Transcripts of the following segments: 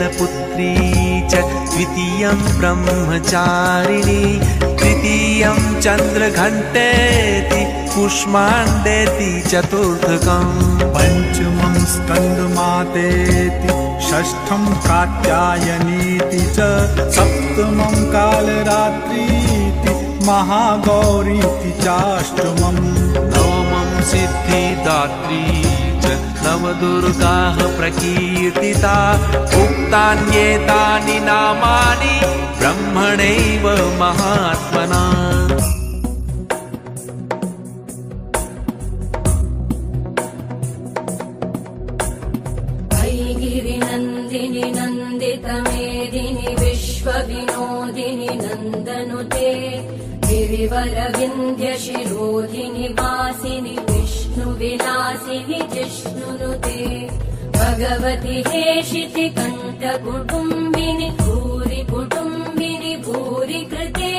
शैलपुत्री च द्वितीयं ब्रह्मचारिणी तृतीयं चन्द्रघण्टेति कुष्माण्डेति चतुर्थकम् पञ्चमं स्कन्दमातेति षष्ठं कात्यायनीति च सप्तमं कालरात्रीति महागौरीति चाष्टमम् नवमं सिद्धिदात्री च नवदुर्गाः प्रकीर्तिता उक्तान्येतानि नामानि ब्रह्मणैव महात्मना गिरिनन्दिनि नन्दितमेदिनि विश्वविनोदिनि नन्दनुते गिरिवरविन्ध्यशिरोधिनि वासिनि विष्णुविलासिनि जिष्णुनुते भगवति हेशिति कण्ठकुटुम्बिनि भूरि कुटुम्बिनि भूरि कृते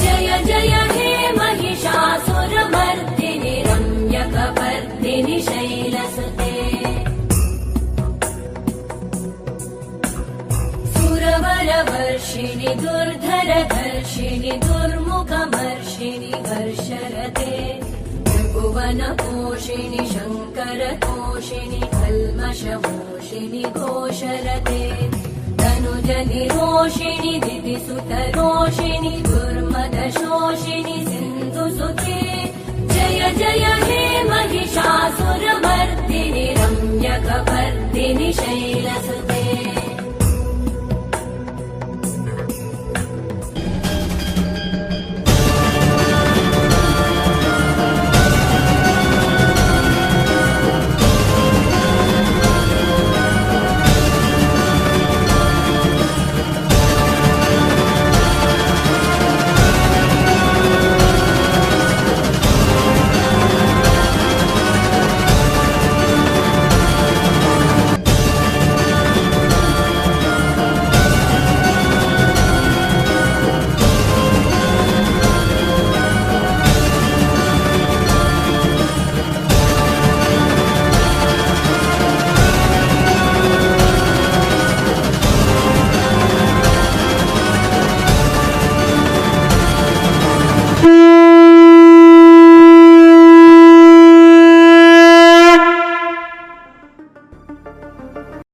जय जय हे महिषासुरमर्दिनि रम्यकपर्दिनि शैलसुते सुरवरवर्षिणि दुर्धरधर्षिणि दुर्मुखमर्षिणि हर्षरते त्रिभुवनपोषिणि शङ्करतोषिणि कल्मषमोषिणि घोषरते तनुजनिरोषिणि दितिसुतरोषिणि दुर्मदशोषिणि सिन्धुसुते जय जय हे महिषासुरमर्दिनि रम्यकपर्दिनि शैलसुते